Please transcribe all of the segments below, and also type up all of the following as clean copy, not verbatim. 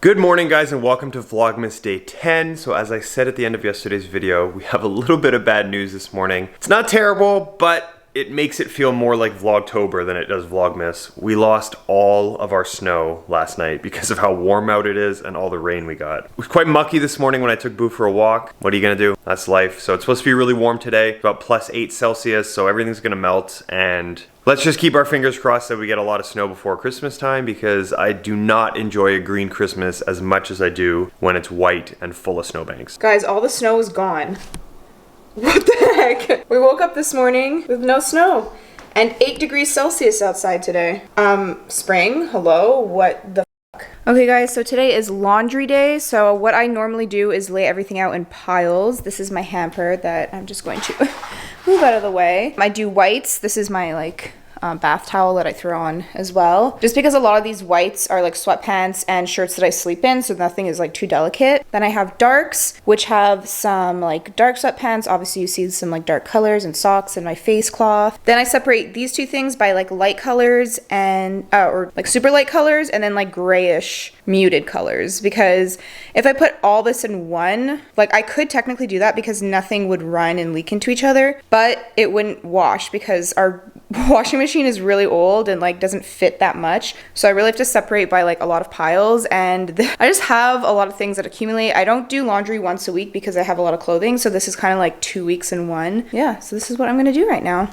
Good morning guys and welcome to Vlogmas Day 10. So as I said at the end of yesterday's video, we have a little bit of bad news this morning. It's not terrible, but it makes it feel more like Vlogtober than it does Vlogmas. We lost all of our snow last night because of how warm out it is and all the rain we got. It was quite mucky this morning when I took Boo for a walk. What are you gonna do? That's life. So it's supposed to be really warm today, about +8 Celsius, so everything's gonna melt, and let's just keep our fingers crossed that we get a lot of snow before Christmas time, because I do not enjoy a green Christmas as much as I do when it's white and full of snowbanks. Guys, all the snow is gone. What the heck? We woke up this morning with no snow and 8 degrees Celsius outside today. Spring, hello, what the fuck? Okay guys, so today is laundry day. So what I normally do is lay everything out in piles. This is my hamper that I'm just going to move out of the way. I do whites. This is my bath towel that I throw on as well, just because a lot of these whites are like sweatpants and shirts that I sleep in, so nothing is like too delicate. Then I have darks, which have some like dark sweatpants. Obviously you see some like dark colors and socks and my face cloth. Then I separate these two things by like light colors and or like super light colors, and then like grayish muted colors, because if I put all this in one, like I could technically do that because nothing would run and leak into each other, but it wouldn't wash because our washing machine is really old and like doesn't fit that much. So I really have to separate by like a lot of piles, and I just have a lot of things that accumulate. I don't do laundry once a week because I have a lot of clothing, so this is kind of like 2 weeks in one. Yeah, so this is what I'm gonna do right now.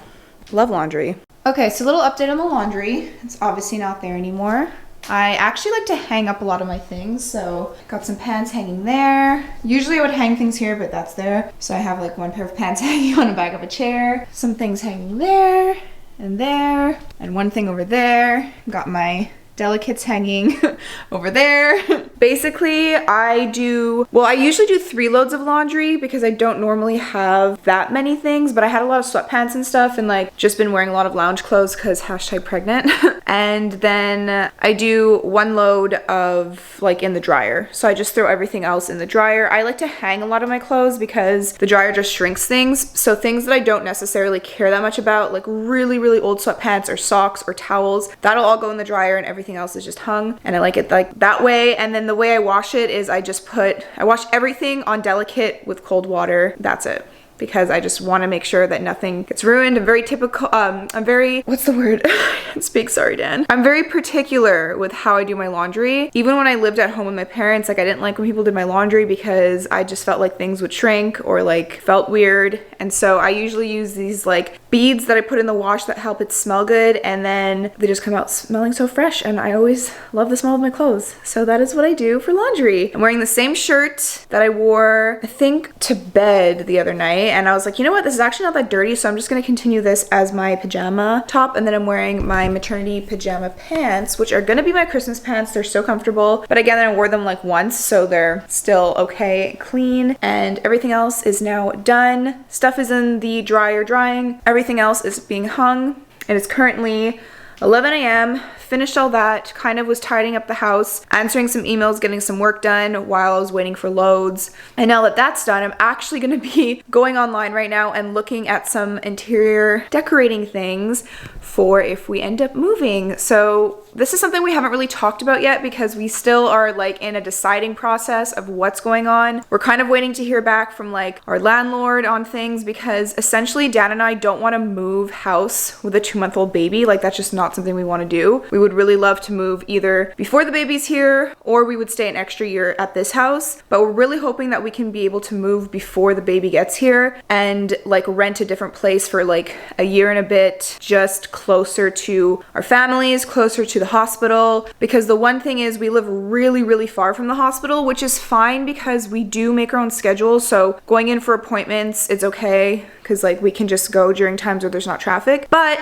Love laundry. Okay, so a little update on the laundry. It's obviously not there anymore. I actually like to hang up a lot of my things, so got some pants hanging there. Usually I would hang things here, but that's there. So I have like one pair of pants hanging on the back of a chair, some things hanging there, and one thing over there. Got my delicates hanging over there. Basically, I usually do 3 loads of laundry because I don't normally have that many things, but I had a lot of sweatpants and stuff and like just been wearing a lot of lounge clothes because #pregnant. And then I do 1 load of like in the dryer. So I just throw everything else in the dryer. I like to hang a lot of my clothes because the dryer just shrinks things. So things that I don't necessarily care that much about, like really, really old sweatpants or socks or towels, that'll all go in the dryer and everything else is just hung, and I like it like that way. And then the way I wash it is I wash everything on delicate with cold water. That's it, because I just want to make sure that nothing gets ruined. I'm very typical, what's the word? I can't speak, sorry Dan. I'm very particular with how I do my laundry. Even when I lived at home with my parents, like I didn't like when people did my laundry because I just felt like things would shrink or like felt weird. And so I usually use these like beads that I put in the wash that help it smell good, and then they just come out smelling so fresh, and I always love the smell of my clothes. So that is what I do for laundry. I'm wearing the same shirt that I wore, I think, to bed the other night, and I was like, you know what, this is actually not that dirty, so I'm just gonna continue this as my pajama top. And then I'm wearing my maternity pajama pants, which are gonna be my Christmas pants. They're so comfortable, but again, I wore them like once, so they're still okay, clean, and everything else is now done. Stuff is in the dryer drying. Everything else is being hung, and it's currently 11 a.m. Finished all that, kind of was tidying up the house, answering some emails, getting some work done while I was waiting for loads. And now that that's done, I'm actually gonna be going online right now and looking at some interior decorating things for if we end up moving. So this is something we haven't really talked about yet because we still are like in a deciding process of what's going on. We're kind of waiting to hear back from like our landlord on things, because essentially Dan and I don't want to move house with a 2-month-old baby. Like that's just not something we want to do. We would really love to move either before the baby's here, or we would stay an extra year at this house. But we're really hoping that we can be able to move before the baby gets here and like rent a different place for like a year and a bit, just closer to our families, closer to the hospital. Because the one thing is we live really, really far from the hospital, which is fine because we do make our own schedule. So going in for appointments, it's okay because like we can just go during times where there's not traffic. But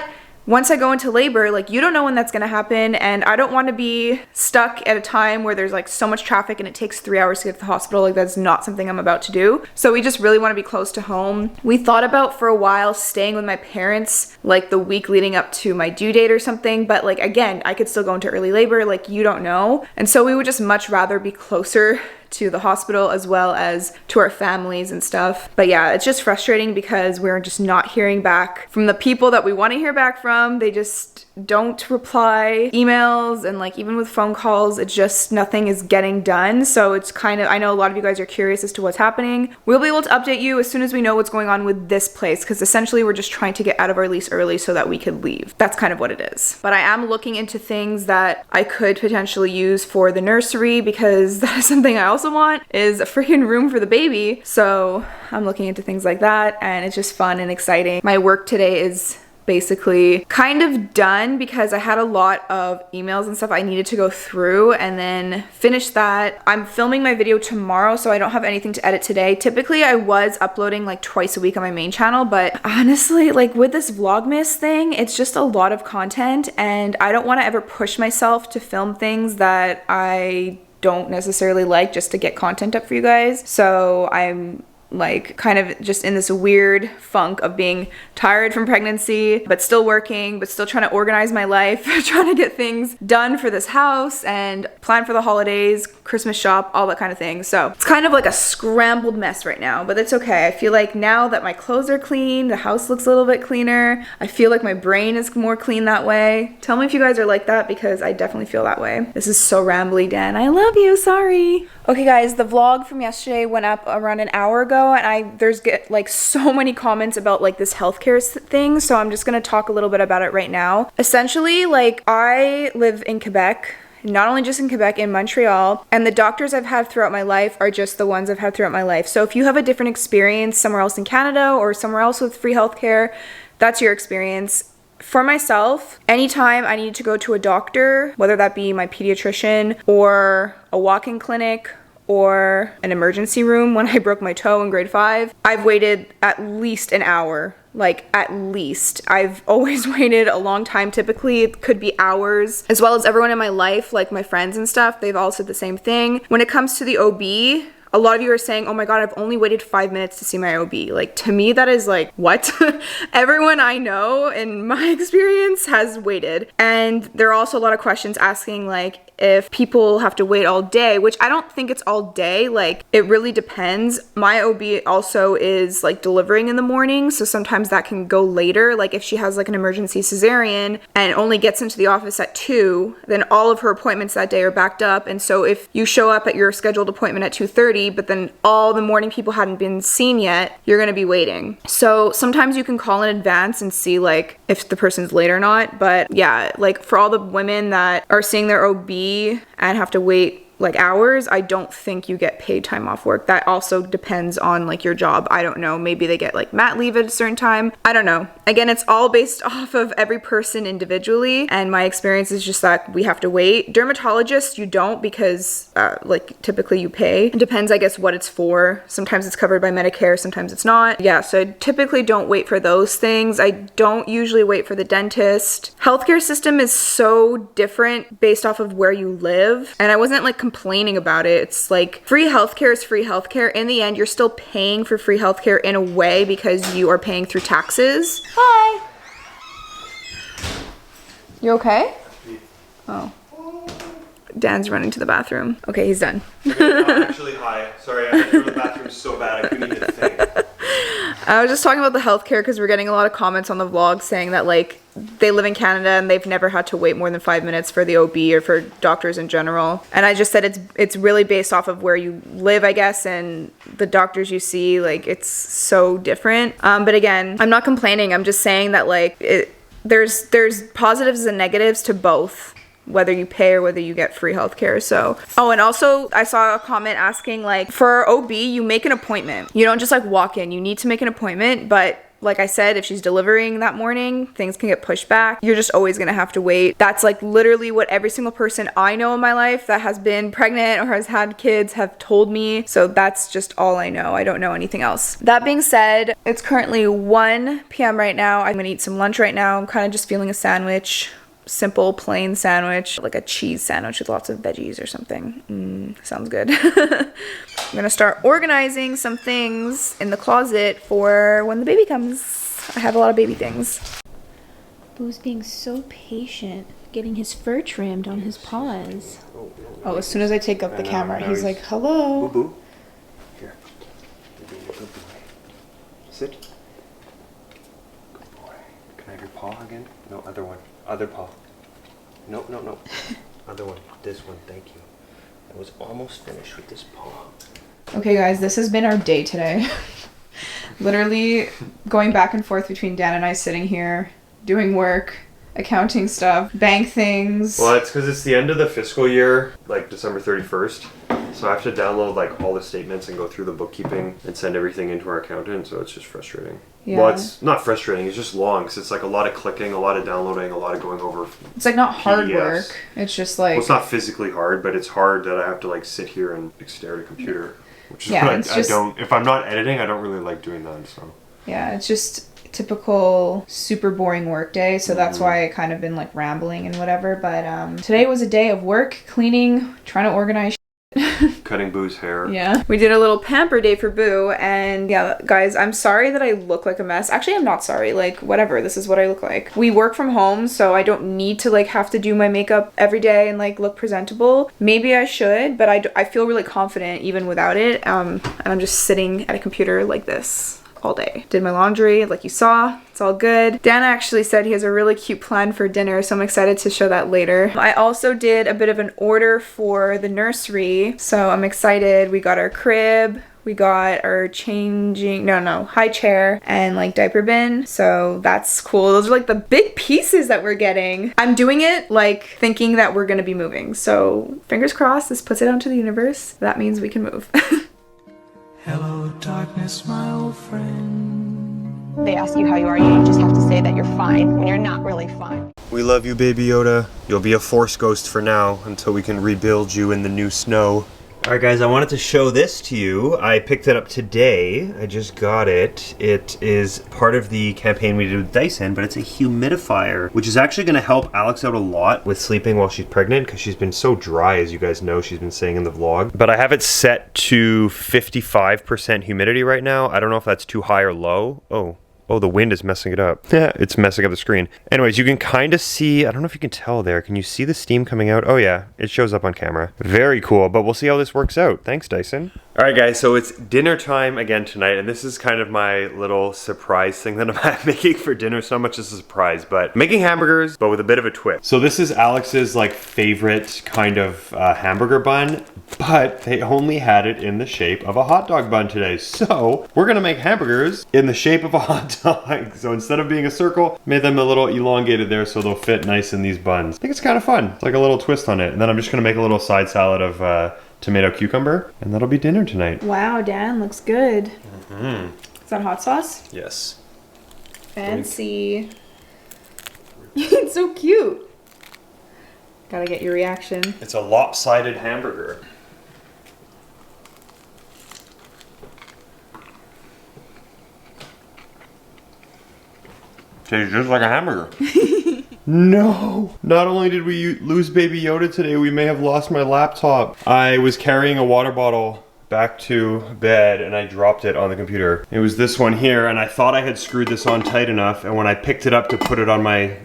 once I go into labor, like you don't know when that's gonna happen, and I don't want to be stuck at a time where there's like so much traffic and it takes 3 hours to get to the hospital. Like that's not something I'm about to do. So we just really want to be close to home. We thought about for a while staying with my parents like the week leading up to my due date or something, but like again, I could still go into early labor, like you don't know. And so we would just much rather be closer to the hospital as well as to our families and stuff. But yeah, it's just frustrating because we're just not hearing back from the people that we want to hear back from. They just don't reply emails, and like even with phone calls, it's just nothing is getting done. So it's kind of, I know a lot of you guys are curious as to what's happening. We'll be able to update you as soon as we know what's going on with this place, because essentially we're just trying to get out of our lease early so that we could leave. That's kind of what it is. But I am looking into things that I could potentially use for the nursery, because that is something I also want, is a freaking room for the baby. So I'm looking into things like that, and it's just fun and exciting. My work today is basically kind of done because I had a lot of emails and stuff I needed to go through and then finish that. I'm filming my video tomorrow, so I don't have anything to edit today. Typically I was uploading like twice a week on my main channel, but honestly, like with this Vlogmas thing, it's just a lot of content, and I don't want to ever push myself to film things that I don't necessarily like just to get content up for you guys. So I'm like kind of just in this weird funk of being tired from pregnancy, but still working, but still trying to organize my life, trying to get things done for this house and plan for the holidays, Christmas shop, all that kind of thing. So it's kind of like a scrambled mess right now, but it's okay. I feel like now that my clothes are clean, the house looks a little bit cleaner. I feel like my brain is more clean that way. Tell me if you guys are like that, because I definitely feel that way. This is so rambly, Dan. I love you, sorry. Okay guys, the vlog from yesterday went up around an hour ago, and there's like so many comments about like this healthcare thing, so I'm just gonna talk a little bit about it right now. Essentially, like I live in Quebec, not only just in Quebec, in Montreal, and the doctors I've had throughout my life are just the ones I've had throughout my life. So if you have a different experience somewhere else in Canada or somewhere else with free healthcare, that's your experience. For myself, anytime I need to go to a doctor, whether that be my pediatrician or a walk-in clinic or an emergency room, when I broke my toe in grade 5, I've waited at least an hour. Like at least. I've always waited a long time. Typically it could be hours. As well as everyone in my life, like my friends and stuff, they've all said the same thing. When it comes to the OB, a lot of you are saying, oh my god, I've only waited 5 minutes to see my OB. Like, to me, that is like, what? Everyone I know in my experience has waited. And there are also a lot of questions asking like, if people have to wait all day, which I don't think it's all day. Like, it really depends. My OB also is like delivering in the morning, so sometimes that can go later. Like if she has like an emergency cesarean and only gets into the office at 2, then all of her appointments that day are backed up. And so if you show up at your scheduled appointment at 2:30, but then all the morning people hadn't been seen yet, you're gonna be waiting. So sometimes you can call in advance and see like if the person's late or not. But yeah, like for all the women that are seeing their OB and have to wait like hours, I don't think you get paid time off work. That also depends on like your job. I don't know, maybe they get like mat leave at a certain time. I don't know. Again, it's all based off of every person individually, and my experience is just that we have to wait. Dermatologists, you don't, because like typically you pay. It depends, I guess, what it's for. Sometimes it's covered by Medicare, sometimes it's not. Yeah, so I typically don't wait for those things. I don't usually wait for the dentist. Healthcare system is so different based off of where you live, and I wasn't like complaining about it. It's like free healthcare is free healthcare. In the end, you're still paying for free healthcare in a way because you are paying through taxes. Hi. You okay? Oh. Dan's running to the bathroom. Okay, he's done. Actually, hi. Sorry, I had to go to the bathroom so bad I couldn't even think. I was just talking about the healthcare because we're getting a lot of comments on the vlog saying that like they live in Canada and they've never had to wait more than 5 minutes for the OB or for doctors in general. And I just said it's really based off of where you live, I guess, and the doctors you see, like it's so different. But again, I'm not complaining. I'm just saying that like there's positives and negatives to both, whether you pay or whether you get free healthcare. So, oh, and also I saw a comment asking like for OB, you make an appointment. You don't just like walk in. You need to make an appointment, but like I said, if she's delivering that morning, things can get pushed back. You're just always gonna have to wait. That's like literally what every single person I know in my life that has been pregnant or has had kids have told me. So that's just all I know. I don't know anything else. That being said, it's currently 1 p.m. right now. I'm gonna eat some lunch right now. I'm kind of just feeling a sandwich. Simple plain sandwich, like a cheese sandwich with lots of veggies or something. Sounds good. I'm gonna start organizing some things in the closet for when the baby comes. I have a lot of baby things. Boo's being so patient, getting his fur trimmed on his paws. Oh, as soon as I take up the camera, he's like, hello. Boo boo. Here. You're being a good boy. Sit. Good boy. Can I have your paw again? No, other one. Other paw. Nope, nope, nope. Other one. This one, thank you. I was almost finished with this paw. Okay guys, this has been our day today. Literally going back and forth between Dan and I sitting here, doing work, accounting stuff, bank things. Well, it's because it's the end of the fiscal year, like December 31st. So I have to download like all the statements and go through the bookkeeping and send everything into our accountant, so it's just frustrating. Yeah. Well, it's not frustrating, it's just long, because it's like a lot of clicking, a lot of downloading, a lot of going over It's like not hard PDFs. work. It's just like... Well, it's not physically hard, but it's hard that I have to like sit here and like, stare at a computer. Which is Yeah, what it's I just- don't, if I'm not editing, I don't really like doing that, so. Yeah, it's just typical super boring work day, so that's why I kind of been like rambling and whatever. But today was a day of work, cleaning, trying to organize. Cutting Boo's hair. Yeah. We did a little pamper day for Boo, and yeah, guys, I'm sorry that I look like a mess. Actually, I'm not sorry. Like, whatever. This is what I look like. We work from home, so I don't need to like have to do my makeup every day and like look presentable. Maybe I should, but I feel really confident even without it. And I'm just sitting at a computer like this all day. Did my laundry like you saw. It's all good. Dan actually said he has a really cute plan for dinner, so I'm excited to show that later. I also did a bit of an order for the nursery, so I'm excited. We got our crib, we got our high chair and like diaper bin, so that's cool. Those are like the big pieces that we're getting. I'm doing it like thinking that we're gonna be moving, so fingers crossed this puts it out to the universe. That means we can move. Hello, darkness, my old friend. They ask you how you are, you just have to say that you're fine when you're not really fine. We love you, Baby Yoda. You'll be a Force ghost for now until we can rebuild you in the new snow. Alright guys, I wanted to show this to you. I picked it up today. I just got it. It is part of the campaign we did with Dyson, but it's a humidifier, which is actually going to help Alex out a lot with sleeping while she's pregnant, because she's been so dry, as you guys know, she's been saying in the vlog. But I have it set to 55% humidity right now. I don't know if that's too high or low. Oh, the wind is messing it up. Yeah, it's messing up the screen. Anyways, you can kind of see, I don't know if you can tell there. Can you see the steam coming out? Oh yeah, it shows up on camera. Very cool, but we'll see how this works out. Thanks, Dyson. All right, guys, so it's dinner time again tonight, and this is kind of my little surprise thing that I'm making for dinner. So much as a surprise, but making hamburgers, but with a bit of a twist. So this is Alex's like favorite kind of hamburger bun, but they only had it in the shape of a hot dog bun today. So we're gonna make hamburgers in the shape of a hot dog. So instead of being a circle, made them a little elongated there so they'll fit nice in these buns. I think it's kind of fun. It's like a little twist on it. And then I'm just gonna make a little side salad of tomato cucumber, and that'll be dinner tonight. Wow, Dan, looks good. Is that hot sauce? Yes. Fancy. It's so cute. Gotta get your reaction. It's a lopsided hamburger. Tastes just like a hamburger. No! Not only did we lose Baby Yoda today, we may have lost my laptop. I was carrying a water bottle back to bed and I dropped it on the computer. It was this one here, and I thought I had screwed this on tight enough, and when I picked it up to put it on my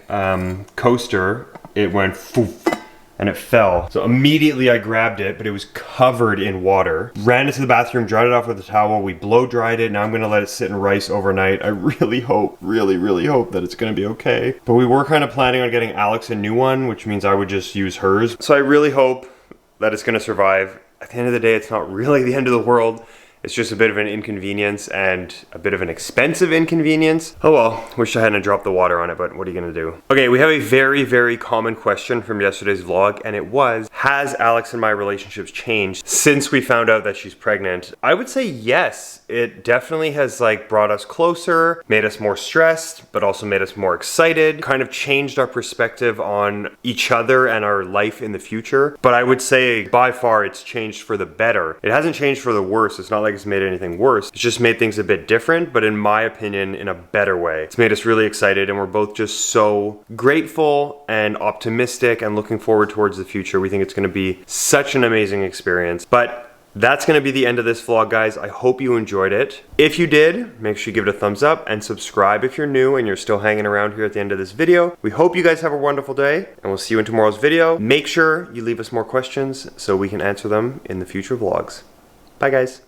coaster, it went foof. And it fell. So immediately I grabbed it, but it was covered in water. Ran into the bathroom, dried it off with a towel. We blow dried it. Now I'm gonna let it sit in rice overnight. I really hope, really hope that it's gonna be okay. But we were kind of planning on getting Alex a new one, which means I would just use hers. So I really hope that it's gonna survive. At the end of the day, it's not really the end of the world. It's just a bit of an inconvenience and a bit of an expensive inconvenience. Oh well, wish I hadn't dropped the water on it, but what are you gonna do? Okay, we have a very common question from yesterday's vlog, and it was, has Alex and my relationships changed since we found out that she's pregnant? I would say yes. It definitely has like brought us closer, made us more stressed, but also made us more excited, kind of changed our perspective on each other and our life in the future. But I would say by far it's changed for the better. It hasn't changed for the worse. It's not like it's made anything worse. It's just made things a bit different, but in my opinion, in a better way. It's made us really excited, and we're both just so grateful and optimistic and looking forward towards the future. We think it's gonna be such an amazing experience. But that's gonna be the end of this vlog, guys. I hope you enjoyed it. If you did, make sure you give it a thumbs up and subscribe if you're new and you're still hanging around here at the end of this video. We hope you guys have a wonderful day, and we'll see you in tomorrow's video. Make sure you leave us more questions so we can answer them in the future vlogs. Bye, guys.